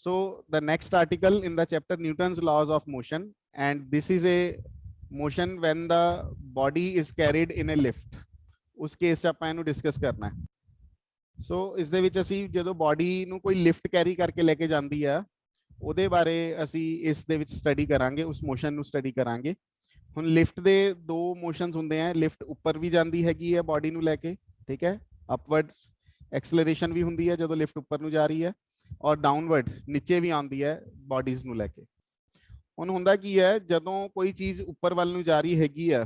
So the next article in the chapter Newton's laws of motion, and this is a motion when the body is carried in a lift. ਉਸ case 'ਚ ਆਪਾਂ ਇਹਨੂੰ discuss ਕਰਨਾ ਹੈ। ਸੋ ਇਸ ਦੇ ਵਿੱਚ ਅਸੀਂ ਜਦੋਂ ਬੋਡੀ ਨੂੰ ਕੋਈ ਲਿਫਟ ਕੈਰੀ ਕਰਕੇ ਲੈ ਕੇ ਜਾਂਦੀ ਆ ਉਹਦੇ ਬਾਰੇ ਅਸੀਂ ਇਸ ਦੇ ਵਿੱਚ ਸਟੱਡੀ ਕਰਾਂਗੇ, ਉਸ ਮੋਸ਼ਨ ਨੂੰ ਸਟੱਡੀ ਕਰਾਂਗੇ। ਹੁਣ ਲਿਫਟ ਦੇ ਦੋ ਮੋਸ਼ਨਸ ਹੁੰਦੇ ਆ, ਲਿਫਟ ਉੱਪਰ ਵੀ ਜਾਂਦੀ ਹੈਗੀ ਹੈ ਬੋਡੀ ਨੂੰ ਲੈ ਕੇ, ਠੀਕ ਹੈ, ਅਪਵਰਡ ਐਕਸਲਰੇਸ਼ਨ ਵੀ ਹੁੰਦੀ ਹੈ ਜਦੋਂ ਲਿਫਟ ਉੱਪਰ ਨੂੰ ਜਾ ਰਹੀ ਹੈ, ਔਰ ਡਾਊਨਵਰਡ ਨੀਚੇ ਵੀ ਆਉਂਦੀ ਹੈ ਬੋਡੀਜ਼ ਨੂੰ ਲੈ ਕੇ। ਹੁਣ ਹੁੰਦਾ ਕੀ ਹੈ, ਜਦੋਂ ਕੋਈ ਚੀਜ਼ ਉੱਪਰ ਵੱਲ ਨੂੰ ਜਾ ਰਹੀ ਹੈਗੀ ਆ,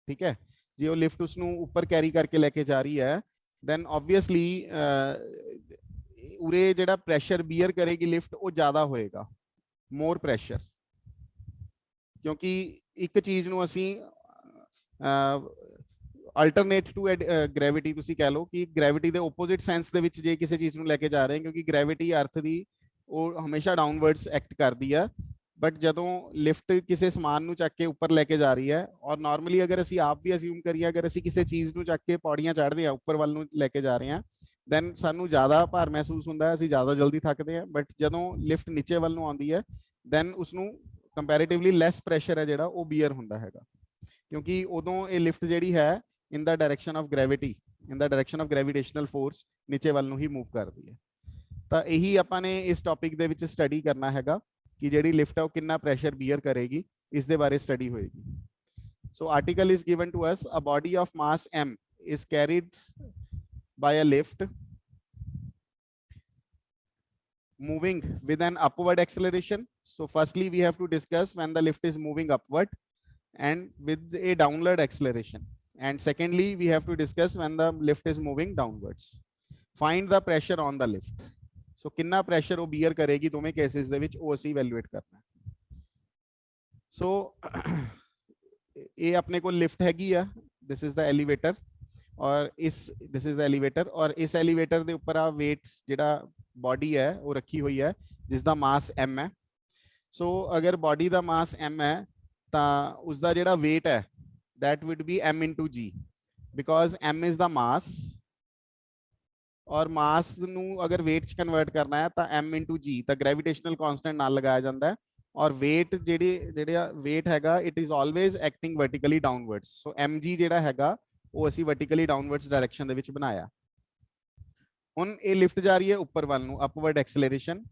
ਠੀਕ ਹੈ, ਜੇ ਉਹ ਲਿਫਟ ਉਸ ਨੂੰ ਉੱਪਰ ਕੈਰੀ ਕਰਕੇ ਲੈ ਕੇ ਜਾ ਰਹੀ ਹੈ, ਦੈਨ ਓਬਵੀਅਸਲੀ ਉਰੇ ਜਿਹੜਾ ਪ੍ਰੈਸ਼ਰ ਬੀਅਰ ਕਰੇਗੀ ਲਿਫਟ ਉਹ ਜ਼ਿਆਦਾ ਹੋਏਗਾ, ਮੋਰ ਪ੍ਰੈਸ਼ਰ, ਕਿਉਂਕਿ ਇੱਕ ਚੀਜ਼ ਨੂੰ ਅਸੀਂ ਅਲਟਰਨੇਟ ਟੂ ਗ੍ਰੈਵਿਟੀ ਤੁਸੀਂ ਕਹਿ ਲਓ ਕਿ ਗ੍ਰੈਵਿਟੀ ਦੇ ਓਪੋਜ਼ਿਟ ਸੈਂਸ ਦੇ ਵਿੱਚ ਜੇ ਕਿਸੇ ਚੀਜ਼ ਨੂੰ ਲੈ ਕੇ ਜਾ ਰਹੇ ਹਾਂ, ਕਿਉਂਕਿ ਗ੍ਰੈਵਿਟੀ ਅਰਥ ਦੀ ਉਹ ਹਮੇਸ਼ਾ ਡਾਊਨਵਰਡਸ ਐਕਟ ਕਰਦੀ ਆ, ਬਟ ਜਦੋਂ ਲਿਫਟ ਕਿਸੇ ਸਮਾਨ ਨੂੰ ਚੱਕ ਕੇ ਉੱਪਰ ਲੈ ਕੇ ਜਾ ਰਹੀ ਹੈ, ਔਰ ਨਾਰਮਲੀ ਅਗਰ ਅਸੀਂ ਆਪ ਵੀ ਅਸਿਊਮ ਕਰੀਏ, ਅਗਰ ਅਸੀਂ ਕਿਸੇ ਚੀਜ਼ ਨੂੰ ਚੱਕ ਕੇ ਪੌੜੀਆਂ ਚੜ੍ਹਦੇ ਹਾਂ ਉੱਪਰ ਵੱਲ ਨੂੰ ਲੈ ਕੇ ਜਾ ਰਹੇ ਹਾਂ, ਦੈਨ ਸਾਨੂੰ ਜ਼ਿਆਦਾ ਭਾਰ ਮਹਿਸੂਸ ਹੁੰਦਾ ਹੈ, ਅਸੀਂ ਜ਼ਿਆਦਾ ਜਲਦੀ ਥੱਕਦੇ ਹਾਂ। ਬਟ ਜਦੋਂ ਲਿਫਟ ਨੀਚੇ ਵੱਲ ਨੂੰ ਆਉਂਦੀ ਹੈ, ਦੈਨ ਉਸਨੂੰ ਕੰਪੈਰੀਟਿਵਲੀ ਲੈਸ ਪ੍ਰੈਸ਼ਰ ਹੈ ਜਿਹੜਾ ਉਹ ਬੀਅਰ ਹੁੰਦਾ ਹੈਗਾ, ਕਿਉਂਕਿ ਉਦੋਂ ਇਹ ਲਿਫਟ ਜਿਹੜੀ ਹੈ in the direction of gravity, in the direction of gravitational force ਨੀਚੇ ਵੱਲ ਨੂੰ ਹੀ ਮੂਵ ਕਰਦੀ ਹੈ। ਤਾਂ ਇਹੀ ਆਪਾਂ ਨੇ ਇਸ ਟੌਪਿਕ ਦੇ ਵਿੱਚ ਸਟੱਡੀ ਕਰਨਾ ਹੈਗਾ ਕਿ ਜਿਹੜੀ ਲਿਫਟ ਹੈ ਉਹ ਕਿੰਨਾ ਪ੍ਰੈਸ਼ਰ ਬੀਅਰ ਕਰੇਗੀ, ਇਸ ਦੇ ਬਾਰੇ ਸਟੱਡੀ ਹੋਏਗੀ। So article is given to us, a body of mass m is carried by a lift moving with an upward acceleration. So firstly we have to discuss when the lift is moving upward and with a downward acceleration, and secondly we have to discuss when the lift is moving downwards. Find the pressure on the lift. So ਕਿੰਨਾ pressure ਉਹ beer ਕਰੇਗੀ ਦੋਵੇਂ cases ਦੇ ਵਿੱਚ, ਉਹ ਅਸੀਂ evaluate ਕਰਨਾ। ਸੋ ਇਹ ਆਪਣੇ ਕੋਲ ਲਿਫਟ ਹੈਗੀ ਆ, ਦਿਸ ਇਜ਼ ਦਾ ਐਲੀਵੇਟਰ, ਔਰ ਦਿਸ ਇਜ਼ ਦਾ ਐਲੀਵੇਟਰ, ਔਰ ਇਸ ਐਲੀਵੇਟਰ ਦੇ ਉੱਪਰ ਆ ਵੇਟ ਜਿਹੜਾ ਬੋਡੀ ਹੈ ਉਹ ਰੱਖੀ ਹੋਈ ਹੈ ਜਿਸ ਦਾ ਮਾਸ m ਹੈ। ਸੋ ਅਗਰ ਬੋਡੀ ਦਾ ਮਾਸ m ਹੈ ਤਾਂ ਉਸਦਾ ਜਿਹੜਾ ਵੇਟ ਹੈ that would be m into g, because m is the mass, ਔਰ ਮਾਸ ਨੂੰ ਅਗਰ weight ਚ ਕਨਵਰਟ ਕਰਨਾ ਹੈ ਤਾਂ m into g, ਤਾਂ ਗ੍ਰੈਵਿਟੇਸ਼ਨਲ ਕਾਂਸਟੈਂਟ ਨਾਲ ਲਗਾਇਆ ਜਾਂਦਾ ਹੈ, ਔਰ weight ਜਿਹੜਾ weight ਹੈਗਾ it is always acting vertically downwards. So mg ਜਿਹੜਾ ਹੈਗਾ ਉਹ ਅਸੀਂ vertically downwards direction ਦੇ ਵਿੱਚ ਬਣਾਇਆ। ਹੁਣ ਇਹ ਲਿਫਟ ਜਾ ਰਹੀ ਹੈ ਉੱਪਰ ਵੱਲ ਨੂੰ, upward acceleration,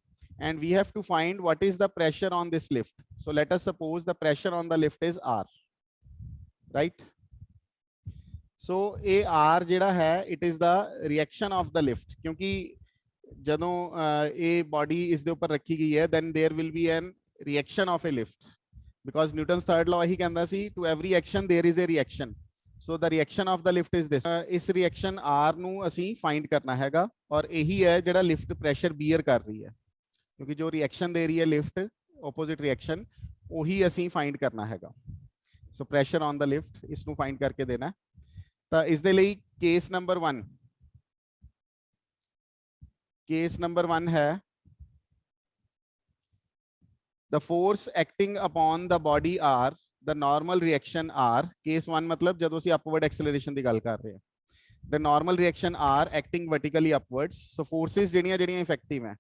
and we have to find what is the pressure on this lift. So let us suppose the pressure on the lift is r, right? So ਇਹ r ਜਿਹੜਾ ਹੈ it is the reaction of the lift, ਕਿਉਂਕਿ ਜਦੋਂ ਇਹ body ਇਸ ਦੇ ਉੱਪਰ ਰੱਖੀ ਗਈ ਹੈ then there will be an reaction of a lift, because Newton's third law ਹੀ ਕਹਿੰਦਾ ਸੀ to every action there is a reaction. So the reaction of the lift is this. ਇਸ reaction r ਨੂੰ ਅਸੀਂ find ਕਰਨਾ ਹੈਗਾ, ਔਰ ਇਹੀ ਹੈ ਜਿਹੜਾ ਲਿਫਟ ਪ੍ਰੈਸ਼ਰ ਬੀਅਰ ਕਰ ਰਹੀ ਹੈ, ਕਿਉਂਕਿ ਜੋ ਰਿਐਕਸ਼ਨ ਦੇ ਰਹੀ ਹੈ ਲਿਫਟ ਆਪੋਜ਼ਿਟ ਰਿਐਕਸ਼ਨ ਉਹੀ ਅਸੀਂ find ਕਰਨਾ ਹੈਗਾ। ਸੋ ਪ੍ਰੈਸ਼ਰ ਔਨ ਦਾ ਲਿਫਟ ਇਸ ਨੂੰ find ਕਰਕੇ ਦੇਣਾ। ਤਾਂ ਇਸ ਦੇ ਲਈ ਕੇਸ ਨੰਬਰ 1, ਕੇਸ ਨੰਬਰ 1 ਹੈ the force acting upon the body r, the normal reaction r. Case 1 मतलब ਜਦੋਂ ਅਸੀਂ upward acceleration ਦੀ ਗੱਲ ਕਰ ਰਹੇ ਹਾਂ, the normal reaction r acting vertically upwards. So forces ਜਿਹੜੀਆਂ effective ਹੈ,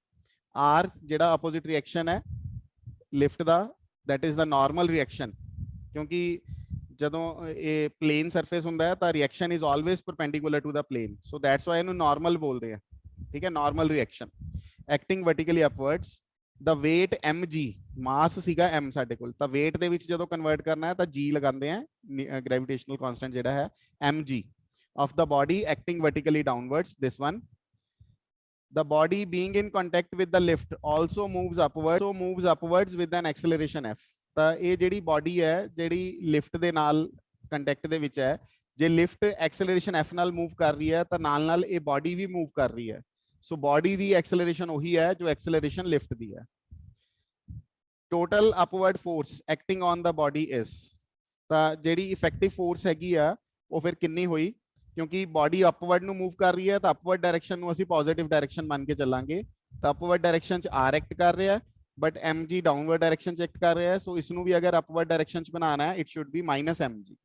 r ਜਿਹੜਾ opposite reaction ਹੈ lift the, that is the normal reaction, ਕਿਉਂਕਿ ਜਦੋਂ ਇਹ plane surface ਹੁੰਦਾ ਹੈ ਤਾਂ reaction is always perpendicular to the plane, so that's why ਇਹਨੂੰ normal ਬੋਲਦੇ ਆ, ਠੀਕ ਹੈ, normal reaction acting vertically upwards. The weight mg, ਮਾਸ ਸੀਗਾ m ਸਾਡੇ ਕੋਲ, ਤਾਂ weight ਦੇ ਵਿੱਚ ਜਦੋਂ ਕਨਵਰਟ ਕਰਨਾ ਹੈ ਤਾਂ g ਲਗਾਉਂਦੇ ਆ, ਗ੍ਰੈਵਿਟੇਸ਼ਨਲ ਕਾਂਸਟੈਂਟ ਜਿਹੜਾ ਹੈ mg of the body acting vertically downwards, this one. The body being in contact with the lift also moves upwards with an acceleration f. ਤਾਂ ਇਹ ਜਿਹੜੀ body ਹੈ ਜਿਹੜੀ lift ਦੇ ਨਾਲ ਕੰਟੈਕਟ ਦੇ ਵਿੱਚ ਹੈ, ਜੇ lift acceleration f ਨਾਲ move ਕਰ ਰਹੀ ਹੈ ਤਾਂ ਨਾਲ ਨਾਲ ਇਹ body ਵੀ move ਕਰ ਰਹੀ ਹੈ। ਸੋ ਬੋਡੀ ਦੀ ਐਕਸਲਰੇਸ਼ਨ ਉਹੀ ਹੈ ਜੋ ਐਕਸਲਰੇਸ਼ਨ ਲਿਫਟ ਦੀ ਹੈ। Total upward force acting on the body ਇਸ, ਤਾਂ ਜਿਹੜੀ ਇਫੈਕਟਿਵ ਫੋਰਸ ਹੈਗੀ ਆ ਉਹ ਫਿਰ ਕਿੰਨੀ ਹੋਈ, ਕਿਉਂਕਿ ਬੋਡੀ ਅਪਵਰਡ ਨੂੰ ਮੂਵ ਕਰ ਰਹੀ ਹੈ ਤਾਂ ਅਪਵਰਡ ਡਾਇਰੈਕਸ਼ਨ ਨੂੰ ਅਸੀਂ ਪੋਜ਼ਿਟਿਵ ਡਾਇਰੈਕਸ਼ਨ ਮੰਨ ਕੇ ਚੱਲਾਂਗੇ, ਤਾਂ ਅਪਵਰਡ ਡਾਇਰੈਕਸ਼ਨ ਚ r ਐਕਟ ਕਰ ਰਿਹਾ ਬਟ mg ਡਾਊਨਵਰਡ ਡਾਇਰੈਕਸ਼ਨ ਚ ਐਕਟ ਕਰ ਰਿਹਾ, ਸੋ ਇਸ ਨੂੰ ਵੀ ਅਗਰ ਅਪਵਰਡ ਡਾਇਰੈਕਸ਼ਨ ਚ ਬਣਾਉਣਾ ਹੈ it should be -mg.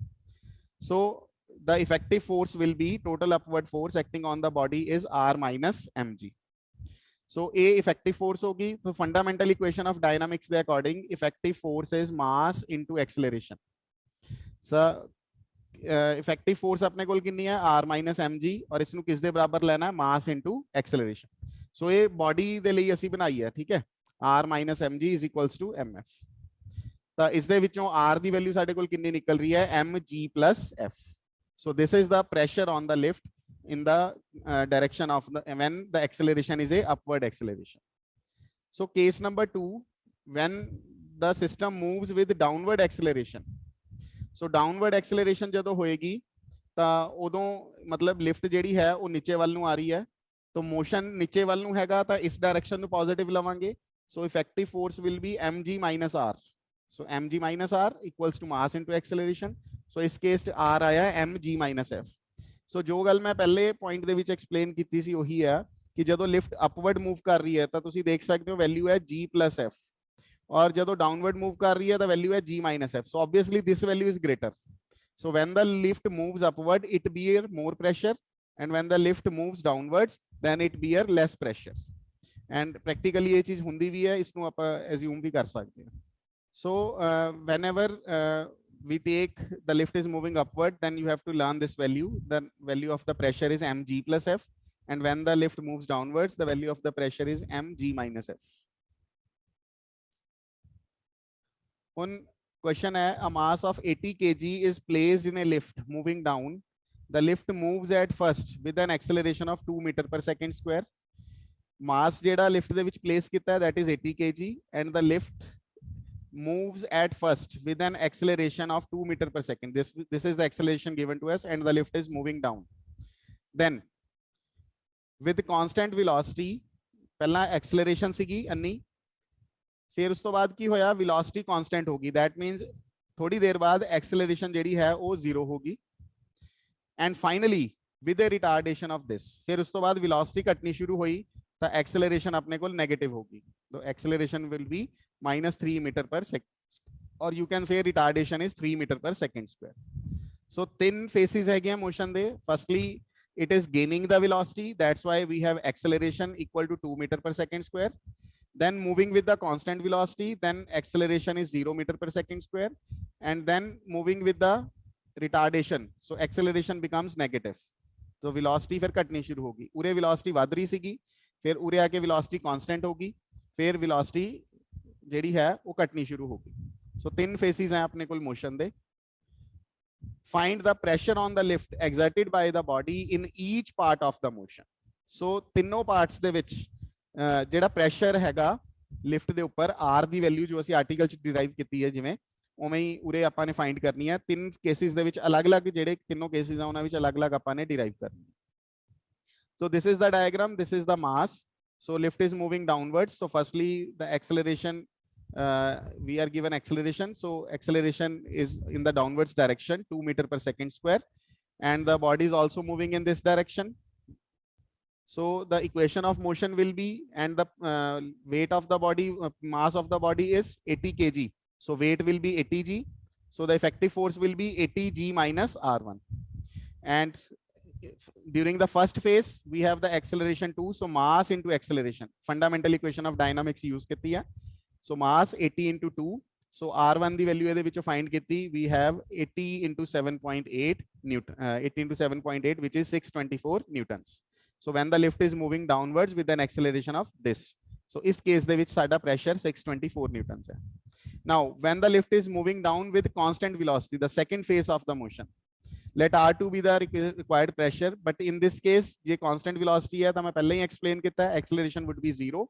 So the effective force will be total upward force acting on the body is r minus mg. So A effective force होगी, तो फंडामेंटल इक्वेशन ऑफ डायनामिक्स के according effective force is mass into acceleration. Sir effective force अपने कोल कितनी है, are minus M G, और इसਨੂੰ किस ਦੇ ਬਰਾਬਰ ਲੈਣਾ ਹੈ, ਮਾਸ ਇਨਟੂ एक्सेलरेशन। सो ਇਹ ਬੋਡੀ ਦੇ ਲਈ ਅਸੀਂ ਬਣਾਈ ਹੈ, ਠੀਕ ਹੈ, r minus M G is equals to M F. ਤਾਂ ਇਸ ਦੇ ਵਿੱਚੋਂ r ਦੀ ਵੈਲਿਊ ਸਾਡੇ ਕੋਲ ਕਿੰਨੀ ਨਿਕਲ ਰਹੀ ਹੈ, M G plus F. So this is the pressure on the lift in the direction of the when the acceleration is a upward acceleration. So case number 2, when the system moves with downward acceleration, so downward acceleration ਜਦੋਂ ਹੋਏਗੀ ਤਾਂ ਉਦੋਂ ਮਤਲਬ lift ਜਿਹੜੀ ਹੈ ਉਹ ਨੀਚੇ ਵੱਲ ਨੂੰ ਆ ਰਹੀ ਹੈ, ਤਾਂ ਮੋਸ਼ਨ ਨੀਚੇ ਵੱਲ ਨੂੰ ਹੈਗਾ ਤਾਂ ਇਸ ਡਾਇਰੈਕਸ਼ਨ ਨੂੰ ਪੋਜ਼ਿਟਿਵ ਲਵਾਂਗੇ। So effective force will be mg minus r। So mg minus r equals to mass into acceleration. So ਇਸ ਕੇਸ 'ਚ r ਆਇਆ mg ਮਾਈਨਸ f। ਸੋ ਜੋ ਗੱਲ ਮੈਂ ਪਹਿਲੇ ਪੁਆਇੰਟ ਦੇ ਵਿੱਚ ਐਕਸਪਲੇਨ ਕੀਤੀ ਸੀ ਉਹੀ ਹੈ ਕਿ ਜਦੋਂ ਲਿਫਟ ਅਪਵਰਡ ਮੂਵ ਕਰ ਰਹੀ ਹੈ ਤਾਂ ਤੁਸੀਂ ਦੇਖ ਸਕਦੇ ਹੋ ਵੈਲਿਊ ਹੈ g plus f, और ਜਦੋਂ डाउनवर्ड मूव कर रही है the value है g minus f, so obviously this value is greater, so when the lift moves upward it bear more pressure, and when the lift moves downwards then it bear less pressure, and practically ये चीज ਹੁੰਦੀ भी है, इसको ਆਪਾਂ assume भी कर सकते हैं। so whenever we take the lift is moving upward then you have to learn this value, the value of the pressure is mg plus f, and when the lift moves downwards the value of the pressure is mg minus f। On question है, a mass of 80 kg is placed in a lift moving down. The lift moves at first with an acceleration of 2 meter per second square. Mass जेड़ा lift दे विच place किता है that is 80 kg, and the lift moves at first with an acceleration of 2 meter per second. This is the acceleration given to us, and the lift is moving down. Then with constant velocity, पहला acceleration सीगी अन्नी, फिर उस तो बाद की होया velocity constant होगी, that means थोड़ी देर बाद एक्सेलरेशन जेडी है वो जीरो होगी, and finally with the retardation of this, फिर उस तो बाद वेलोसिटी घटनी शुरू हुई तो एक्सेलरेशन अपने को नेगेटिव होगी, तो acceleration will be -3 metre per second, और you can say retardation is 3 metre per second square. So तीन फेसेस है मोशन दे, firstly it is gaining the velocity, that's why we have acceleration equal to 2 meter per second square, then moving with the constant velocity then acceleration is 0 meter per second square, and then moving with the retardation so acceleration becomes negative, तो velocity फिर घटनी शुरू होगी, उरे velocity वध रही सीगी, फिर उरे आके velocity constant होगी, फिर velocity जेडी है वो घटनी शुरू होगी। so तीन phases हैं अपने कुल motion they. find the pressure on the lift exerted by the body in each part of the motion। so तीनों parts ਦੇ ਵਿੱਚ ਜਿਹੜਾ ਪ੍ਰੈਸ਼ਰ ਹੈਗਾ ਲਿਫਟ ਦੇ ਉੱਪਰ, r ਦੀ ਵੈਲਿਊ ਜੋ ਅਸੀਂ ਆਰਟੀਕਲ ਚ ਡਿਰਾਈਵ ਕੀਤੀ ਹੈ ਜਿਵੇਂ ਉਵੇਂ ਹੀ ਉਰੇ ਆਪਾਂ ਨੇ ਫਾਈਂਡ ਕਰਨੀ ਹੈ। ਤਿੰਨ ਕੇਸਿਸ ਦੇ ਵਿੱਚ ਅਲੱਗ-ਅਲੱਗ ਜਿਹੜੇ ਤਿੰਨੋਂ ਕੇਸਿਸ ਆ ਉਹਨਾਂ ਵਿੱਚ ਅਲੱਗ-ਅਲੱਗ ਆਪਾਂ ਨੇ ਡਿਰਾਈਵ ਕਰਨੀ ਹੈ। so this is the diagram, this is the mass, so lift is moving downwards, so firstly the acceleration, we are given acceleration, so acceleration is in the downwards direction 2 meter per second square, and the body is also moving in this direction. So the equation of motion will be, and the weight of the body, mass of the body is 80 kg, so weight will be 80 g, so the effective force will be 80 g minus r1, and during the first phase we have the acceleration 2, so mass into acceleration, fundamental equation of dynamics use ਕੀਤੀ ਹੈ, so mass 80 into 2, so r1 ਦੀ value ਇਹਦੇ ਵਿੱਚੋਂ find ਕੀਤੀ, we have 80 into 7.8 newton, 80 into 7.8 which is 624 newtons। so when the lift is moving downwards with an acceleration of this, so इस case ਦੇ ਵਿੱਚ ਸਾਡਾ pressure 624 newtons है। now when the lift is moving down with constant velocity, the second phase of the motion, let r2 be the required pressure, but in this case ये constant velocity है तो मैं पहले ही explain किया है, acceleration would be 0,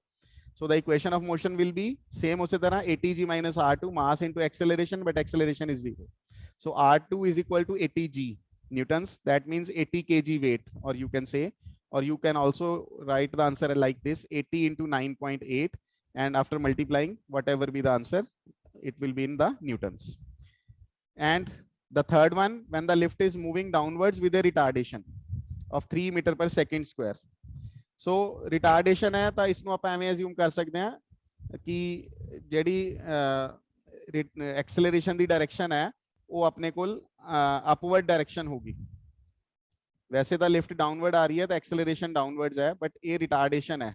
so the equation of motion will be same उसी तरह 80g minus r2, mass into acceleration, but acceleration is 0, so r2 is equal to 80g newtons, that means 80 kg weight, or you can say, or you can also write the answer like this, 80 into 9.8, and after multiplying whatever be the answer it will be in the newtons। and the third one, when the lift is moving downwards with a retardation of 3 meter per second square, so retardation है तो इसको आप ऐसे assume कर सकते हैं कि JD acceleration दी direction है वो अपने कुल upward direction होगी, वैसे तो लिफ्ट डाउनवर्ड आ रही है तो एक्सेलरेशन डाउनवर्ड्स है, बट ये रिटार्डेशन है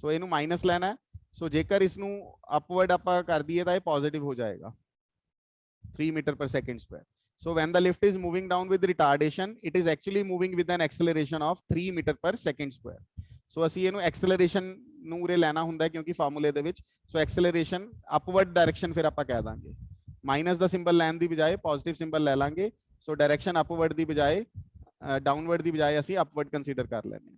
ਸੋ ਇਹਨੂੰ ਮਾਈਨਸ ਲੈਣਾ ਹੈ। ਸੋ ਜੇਕਰ ਇਸਨੂੰ ਅਪਵਰਡ ਆਪਾਂ ਕਰ ਦਈਏ ਤਾਂ ਇਹ ਪੋਜ਼ਿਟਿਵ ਹੋ ਜਾਏਗਾ 3 meter per second square. So when the lift is moving down with retardation, it is actually moving with an acceleration of 3 meter per second square. So ਅਸੀਂ ਇਹਨੂੰ acceleration ਨੂੰ ਉਰੇ ਲੈਣਾ ਹੁੰਦਾ ਕਿਉਂਕਿ ਫਾਰਮੂਲੇ ਦੇ ਵਿੱਚ ਸੋ acceleration upward direction ਫਿਰ ਆਪਾਂ ਕਹਿ ਦਾਂਗੇ ਮਾਈਨਸ ਦਾ ਸਿੰਬਲ ਲੈਣ ਦੀ ਬਜਾਏ ਪੋਜ਼ਿਟਿਵ ਸਿੰਬਲ ਲੈ ਲਾਂਗੇ ਸੋ ਡਾਇਰੈਕਸ਼ਨ ਅਪਵਰਡ ਦੀ ਬਜਾਏ ਡਾਊਨਵਰਡ ਦੀ ਬਜਾਏ ਅਸੀਂ ਅਪਵਰਡ ਕੰਸੀਡਰ ਕਰ ਲੈਂਦੇ ਹਾਂ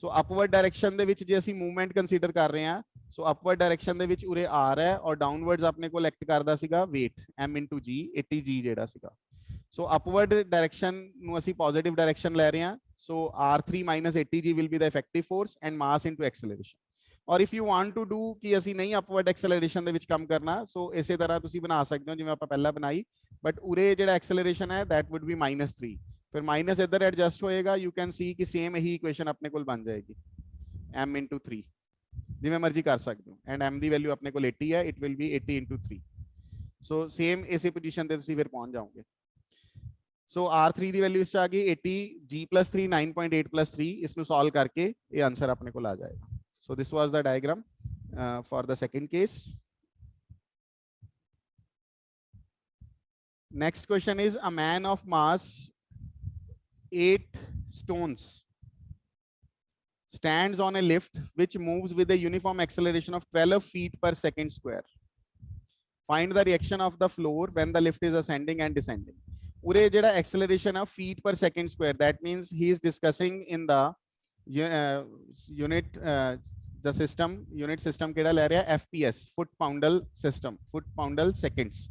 ਸੋ ਅਪਵਰਡ ਡਾਇਰੈਕਸ਼ਨ ਦੇ ਵਿੱਚ ਜੇ ਅਸੀਂ ਮੂਵਮੈਂਟ ਕੰਸੀਡਰ ਕਰ ਰਹੇ ਹਾਂ ਸੋ ਅਪਵਰਡ ਡਾਇਰੈਕਸ਼ਨ ਦੇ ਵਿੱਚ ਉਰੇ r ਹੈ ਔਰ ਡਾਊਨਵਰਡਸ ਆਪਣੇ ਕੋਲ ਐਕਟ ਕਰਦਾ ਸੀਗਾ weight m into g 80g ਜਿਹੜਾ ਸੀਗਾ ਸੋ ਅਪਵਰਡ ਡਾਇਰੈਕਸ਼ਨ ਨੂੰ ਅਸੀਂ ਪੋਜ਼ਿਟਿਵ ਡਾਇਰੈਕਸ਼ਨ ਲੈ ਰਹੇ ਹਾਂ ਸੋ r3 minus 80g will be the effective force and mass into acceleration ਔਰ if you want to do ਕਿ ਅਸੀਂ ਨਹੀਂ ਅਪਵਰਡ ਐਕਸਲਰੇਸ਼ਨ ਦੇ ਵਿੱਚ ਕੰਮ ਕਰਨਾ ਸੋ ਇਸੇ ਤਰ੍ਹਾਂ ਤੁਸੀਂ ਬਣਾ ਸਕਦੇ ਹੋ ਜਿਵੇਂ ਆਪਾਂ ਪਹਿਲਾਂ ਬਣਾਈ ਬਟ ਉਰੇ ਜਿਹੜਾ ਐਕਸਲਰੇਸ਼ਨ ਹੈ that would be -3 ਫਿਰ ਮਾਈਨਸ ਇੱਧਰ ਐਡਜਸਟ ਹੋਏਗਾ ਯੂ ਕੈਨ ਸੀ ਕਿ ਸੇਮ ਇਹੀ ਇਕੁਏਸ਼ਨ ਆਪਣੇ ਕੋਲ ਬਣ ਜਾਏਗੀ m into 3 ਜਿਵੇਂ ਮਰਜ਼ੀ ਕਰ ਸਕਦੇ ਹੋ ਐਂਡ m ਦੀ ਵੈਲਿਊ ਆਪਣੇ ਕੋਲ 80 ਹੈ it will be 80 into 3 so same ਇਸੇ ਪੋਜੀਸ਼ਨ ਤੇ ਤੁਸੀਂ ਫਿਰ ਪਹੁੰਚ ਜਾਓਗੇ ਸੋ r3 ਦੀ ਵੈਲਿਊ ਇਸ ਚ ਆ ਗਈ 80 g plus 3 9.8 plus 3 ਇਸਨੂੰ ਸੋਲਵ ਕਰਕੇ ਇਹ ਆਨਸਰ ਆਪਣੇ ਕੋਲ ਆ ਜਾਏਗਾ so this was the diagram for the second case next question is a man of mass 8 stones stands on a lift which moves with a uniform acceleration of 12 feet per second square. Find the reaction of the floor when the lift is ascending and descending. Ure jeda acceleration of feet per second square, that means he is discussing in the unit system keda le reha fps foot poundal system foot poundal seconds.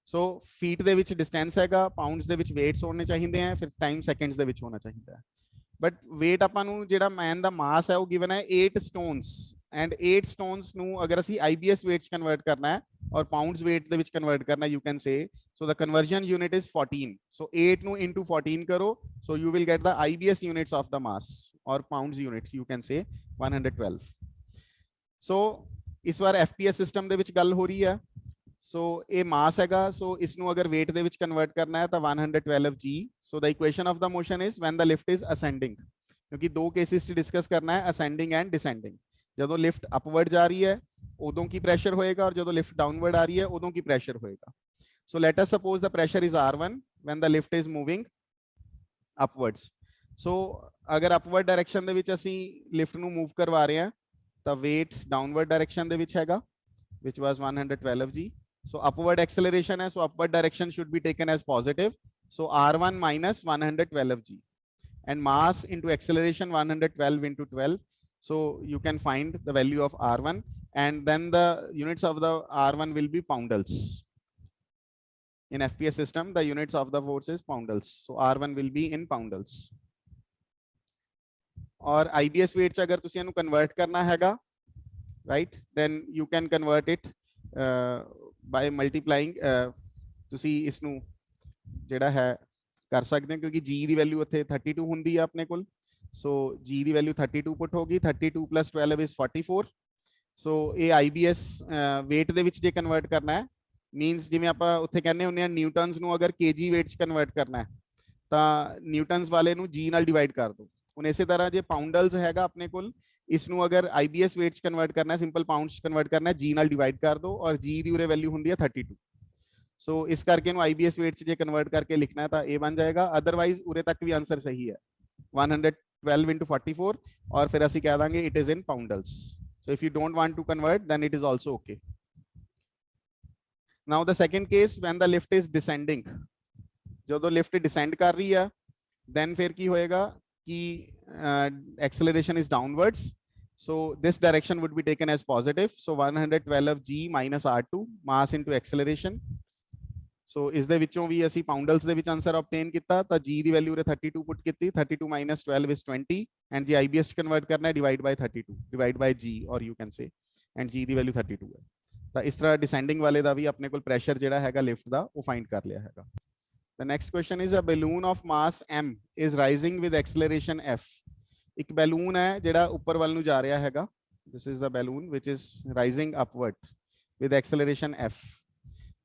So feet ਦੇ ਵਿੱਚ distance ਹੈਗਾ pounds ਦੇ ਵਿੱਚ waits ਹੋਣੇ ਚਾਹੀਦੇ ਆ ਫਿਰ time seconds ਦੇ ਵਿੱਚ ਹੋਣਾ ਚਾਹੀਦਾ ਹੈ ਬਟ ਵੇਟ ਆਪਾਂ ਨੂੰ ਜਿਹੜਾ ਮੈਨ ਦਾ ਮਾਸ ਹੈ ਉਹ ਗਿਵਨ ਹੈ 8 ਸਟੋਨਸ ਐਂਡ 8 ਸਟੋਨਸ ਨੂੰ ਅਗਰ ਅਸੀਂ IBS weights ਕਨਵਰਟ ਕਰਨਾ ਹੈ ਔਰ ਪਾਉਂਡਸ weight ਦੇ ਵਿੱਚ ਕਨਵਰਟ ਕਰਨਾ you can say so the conversion unit is 14 ਸੋ 8 ਨੂੰ into 14 ਕਰੋ so you will get the IBS units of the mass or pounds units you can say 112 ਸੋ ਇਸ ਵਾਰ FPS system ਦੇ ਵਿੱਚ ਗੱਲ ਹੋ ਰਹੀ ਹੈ ਸੋ ਇਹ ਮਾਸ ਹੈਗਾ ਸੋ ਇਸ ਨੂੰ ਅਗਰ weight ਦੇ ਵਿੱਚ ਕਨਵਰਟ ਕਰਨਾ ਹੈ ਤਾਂ 112g so the equation of the motion is when the lift is ascending ਕਿਉਂਕਿ ਦੋ ਕੇਸਿਸ ਚ ਡਿਸਕਸ ਕਰਨਾ ਹੈ ascending and descending ਜਦੋਂ ਲਿਫਟ ਅਪਵਰਡ ਜਾ ਰਹੀ ਹੈ ਉਦੋਂ ਕੀ ਪ੍ਰੈਸ਼ਰ ਹੋਏਗਾ ਔਰ ਜਦੋਂ ਲਿਫਟ ਡਾਊਨਵਰਡ ਆ ਰਹੀ ਹੈ ਉਦੋਂ ਕੀ ਪ੍ਰੈਸ਼ਰ ਹੋਏਗਾ ਸੋ let us suppose the pressure is r1 when the lift is moving upwards ਸੋ ਅਗਰ ਅਪਵਰਡ ਡਾਇਰੈਕਸ਼ਨ ਦੇ ਵਿੱਚ ਅਸੀਂ ਲਿਫਟ ਨੂੰ ਮੂਵ ਕਰਵਾ ਰਹੇ ਹਾਂ ਤਾਂ weight ਡਾਊਨਵਰਡ ਡਾਇਰੈਕਸ਼ਨ ਦੇ ਵਿੱਚ ਹੈਗਾ which was 112g so upward acceleration hai so upward direction should be taken as positive so r1 minus 112g and mass into acceleration 112 into 12 so you can find the value of r1 and then the units of the r1 will be poundals in FPS system the units of the force is poundals so r1 will be in poundals और IBS weight च अगर तुसी इहनू convert करना हैगा right then you can convert it by multiplying ਤੁਸੀਂ ਇਸ ਨੂੰ ਜਿਹੜਾ ਹੈ ਕਰ ਸਕਦੇ ਹੋ ਕਿਉਂਕਿ g ਦੀ ਵੈਲਿਊ ਉੱਥੇ 32 ਹੁੰਦੀ ਆ ਆਪਣੇ ਕੋਲ ਸੋ g ਦੀ ਵੈਲਿਊ 32 ਪੁੱਟ ਹੋਗੀ 32 plus 12 is 44 ਸੋ ਇਹ IBS weight ਦੇ ਵਿੱਚ ਜੇ ਕਨਵਰਟ ਕਰਨਾ ਹੈ ਮੀਨਸ ਜਿਵੇਂ ਆਪਾਂ ਉੱਥੇ ਕਹਿੰਦੇ ਹੁੰਦੇ ਆ ਨਿਊਟਨਸ ਨੂੰ ਅਗਰ kg weight ਚ ਕਨਵਰਟ ਕਰਨਾ ਹੈ ਤਾਂ ਨਿਊਟਨਸ ਵਾਲੇ ਨੂੰ g ਨਾਲ ਡਿਵਾਈਡ ਕਰ ਦਿਓ ਹੁਣ ਇਸੇ ਤਰ੍ਹਾਂ ਜੇ ਪਾਉਂਡਲਸ ਹੈਗਾ ਆਪਣੇ ਕੋਲ ਇਸ ਨੂੰ ਅਗਰ IBS weights ਕਨਵਰਟ ਕਰਨਾ ਹੈ ਸਿੰਪਲ ਪਾਉਂਡਸ ਕਨਵਰਟ ਕਰਨਾ ਹੈ g ਨਾਲ ਡਿਵਾਈਡ ਕਰ ਦਿਓ ਔਰ g ਦੀ ਉਰੇ ਵੈਲਿਊ ਹੁੰਦੀ ਹੈ 32 ਸੋ ਇਸ ਕਰਕੇ ਇਹਨੂੰ IBS weights ਜੇ ਕਨਵਰਟ ਕਰਕੇ ਲਿਖਣਾ ਹੈ ਤਾਂ ਇਹ ਬਣ ਜਾਏਗਾ ਅਦਰਵਾਈਜ਼ ਉਰੇ ਤੱਕ ਵੀ ਆਨਸਰ ਸਹੀ ਹੈ 112 into 44 ਔਰ ਫਿਰ ਅਸੀਂ ਕਹਿ ਦਾਂਗੇ it is in poundals so if you don't want to convert then it is also okay now the second case when the lift is descending ਜਦੋਂ ਲਿਫਟ ਡਿਸੈਂਡ ਕਰ ਰਹੀ ਹੈ then ਫਿਰ ਕੀ ਹੋਏਗਾ कि acceleration is downwards so this direction would be taken as positive so 112g minus r2 mass into acceleration so is ਦੇ ਵਿੱਚੋਂ ਵੀ ਅਸੀਂ ਪਾਉਂਡਲਸ ਦੇ ਵਿੱਚ ਆਨਸਰ ਆਬਟੇਨ ਕੀਤਾ ਤਾਂ g ਦੀ ਵੈਲਿਊ ਰੇ 32 ਪੁੱਟ ਕੀਤੀ 32 minus 12 is 20 and ਜੇ IBS ਕਨਵਰਟ ਕਰਨਾ ਹੈ divide by 32 divide by g or you can say and g the value 32 ਹੈ ਤਾਂ ਇਸ ਤਰ੍ਹਾਂ ਡਿਸੈਂਡਿੰਗ ਵਾਲੇ ਦਾ ਵੀ ਆਪਣੇ ਕੋਲ ਪ੍ਰੈਸ਼ਰ ਜਿਹੜਾ ਹੈਗਾ ਲਿਫਟ ਦਾ ਉਹ ਫਾਈਂਡ ਕਰ ਲਿਆ ਹੈਗਾ The next question is a balloon of mass m is rising with acceleration f. ਇੱਕ balloon ਹੈ ਜਿਹੜਾ ਉੱਪਰ ਵੱਲ ਨੂੰ ਜਾ ਰਿਹਾ ਹੈਗਾ. This is the balloon which is rising upward with acceleration f.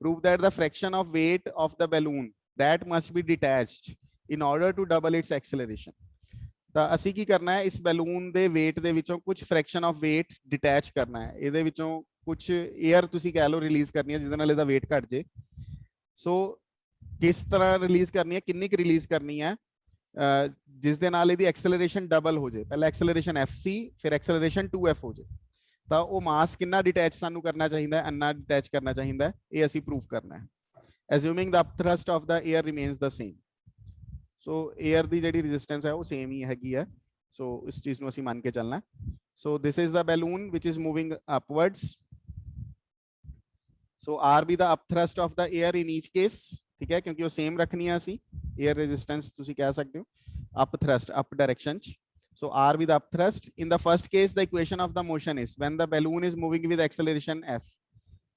Prove that the fraction of weight of the balloon that must be detached in order to double its acceleration. ਤਾਂ ਅਸੀਂ ਕੀ ਕਰਨਾ ਹੈ, ਇਸ ਬੈਲੂਨ ਦੇ weight ਦੇ ਵਿੱਚੋਂ ਕੁਝ fraction of weight detach ਕਰਨਾ ਹੈ, ਇਹਦੇ ਵਿੱਚੋਂ ਕੁਝ 에ਅਰ ਤੁਸੀਂ ਕਹਿ ਲਓ ਰਿਲੀਜ਼ ਕਰਨੀ ਹੈ ਜਿਹਦੇ ਨਾਲ ਇਹਦਾ weight ਘਟ ਜੇ। ਸੋ ਕਿਸ ਤਰ੍ਹਾਂ ਰਿਲੀਜ਼ ਕਰਨੀ ਹੈ, ਕਿੰਨੀ ਕੁ ਰਿਲੀਜ਼ ਕਰਨੀ ਹੈ, ਜਿਸ ਦੇ ਨਾਲ ਇਹਦੀ ਐਕਸਲਰੇਸ਼ਨ ਡਬਲ ਹੋ ਜੇ। ਪਹਿਲਾਂ ਐਕਸਲਰੇਸ਼ਨ fc, ਫਿਰ ਐਕਸਲਰੇਸ਼ਨ 2f ਹੋ ਜੇ। ਤਾਂ ਉਹ ਮਾਸ ਕਿੰਨਾ ਡਿਟੈਚ ਸਾਨੂੰ ਕਰਨਾ ਚਾਹੀਦਾ ਹੈ, ਇੰਨਾ ਡਿਟੈਚ ਕਰਨਾ ਚਾਹੀਦਾ ਹੈ, ਇਹ ਅਸੀਂ ਪ੍ਰੂਫ ਕਰਨਾ ਹੈ, assuming the upthrust of the air remains the same। So air ਦੀ ਜਿਹੜੀ ਰੈਜ਼ਿਸਟੈਂਸ ਹੈ ਉਹ ਸੇਮ ਹੀ ਹੈਗੀ ਹੈ, ਸੋ ਇਸ ਚੀਜ਼ ਨੂੰ ਅਸੀਂ ਮੰਨ ਕੇ ਚੱਲਣਾ। So this is the balloon which is moving upwards. So R be the upthrust of the air in each case, ਠੀਕ ਹੈ, ਕਿਉਂਕਿ ਉਹ ਸੇਮ ਰੱਖਣੀ ਹੈ ਅਸੀਂ। 에ਅਰ ਰੈਜ਼ਿਸਟੈਂਸ ਤੁਸੀਂ ਕਹਿ ਸਕਦੇ ਹੋ upthrust, up direction ਚ। So R be the upthrust. In the first case, the equation of the motion is when the balloon is moving with acceleration f.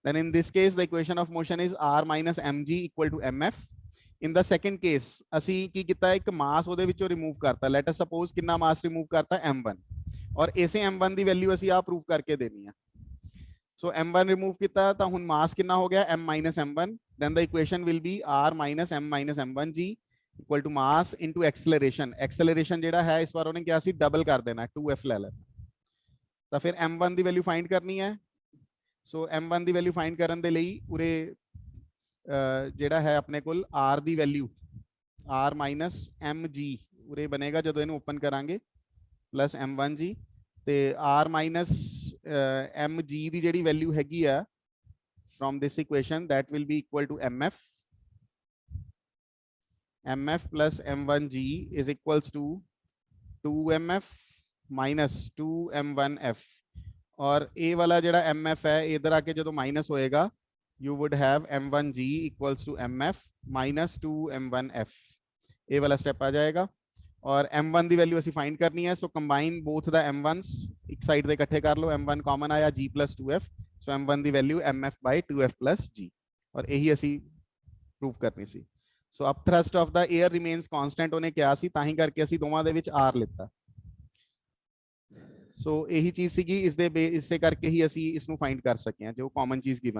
Then in this case, the equation of motion is R minus mg equal to mf. In the second case, ਅਸੀਂ ਕੀ ਕੀਤਾ, ਇੱਕ ਮਾਸ ਉਹਦੇ ਵਿੱਚੋਂ remove ਕਰਤਾ। Let us suppose ਕਿੰਨਾ ਮਾਸ remove ਕਰਤਾ, m1, ਔਰ ਇਸੇ m1 ਦੀ ਵੈਲਿਊ ਅਸੀਂ ਆ ਪ੍ਰੂਫ ਕਰਕੇ ਦੇਣੀ ਆ। ਸੋ m1 ਰਿਮੂਵ ਕੀਤਾ ਤਾਂ ਹੁਣ ਮਾਸ ਕਿੰਨਾ ਹੋ ਗਿਆ, m minus m1। then the equation will be R minus m1g equal to mass into acceleration। acceleration ਜਿਹੜਾ ਹੈ ਇਸ ਵਾਰ ਉਹਨੇ ਕਿਹਾ ਸੀ ਡਬਲ ਕਰ ਦੇਣਾ, 2f ਲੈ ਲੈਣਾ। ਤਾਂ ਫਿਰ m1 ਦੀ ਵੈਲਿਊ ਫਾਈਂਡ ਕਰਨੀ ਹੈ। ਸੋ m1 ਦੀ ਵੈਲਿਊ ਫਾਈਂਡ ਕਰਨ ਦੇ ਲਈ ਉਰੇ ਜਿਹੜਾ ਹੈ ਆਪਣੇ ਕੋਲ R ਦੀ ਵੈਲਿਊ R minus mg ਉਰੇ ਬਣੇਗਾ ਜਦੋਂ ਇਹਨੂੰ ਓਪਨ ਕਰਾਂਗੇ, ਪਲੱਸ m1g, ਤੇ R minus mg ਦੀ ਜਿਹੜੀ ਵੈਲਿਊ ਹੈਗੀ ਆ from this equation, that will be equal to mf। mf plus m1g is equals to 2mf minus 2m1f। और ए वाला ਜਿਹੜਾ mf ਹੈ इधर आके ਜਦੋਂ माइनस होएगा, you would have m1g equals to mf minus 2m1f। ए वाला स्टेप आ जाएगा और m1 ਦੀ ਵੈਲਿਊ ਅਸੀਂ ਫਾਈਂਡ ਕਰਨੀ ਹੈ। ਸੋ ਕੰਬਾਈਨ ਬੋਥ ਦਾ m1s, ਇੱਕ ਸਾਈਡ ਤੇ ਇਕੱਠੇ ਕਰ ਲਓ, m1 ਕਾਮਨ ਆਇਆ g plus 2f। So m1 the value mf by 2f plus g, ਔਰ ਇਹੀ ਅਸੀਂ ਪ੍ਰੂਫ ਕਰਨੀ ਸੀ। So upthrust of the air remains constant ਉਹਨੇ ਕਿਹਾ ਸੀ, ਤਾਂ ਹੀ ਕਰਕੇ ਅਸੀਂ ਦੋਵਾਂ ਦੇ ਵਿੱਚ r ਲਿੱਤਾ। ਸੋ ਇਹੀ ਚੀਜ਼ ਸੀਗੀ, ਇਸ ਦੇ ਇਸੇ ਕਰਕੇ ਹੀ ਅਸੀਂ ਇਸ ਨੂੰ ਫਾਈਂਡ ਕਰ ਸਕੇ ਹਾਂ, ਜੋ ਕਾਮਨ ਚੀਜ਼ ਗਿਵਨ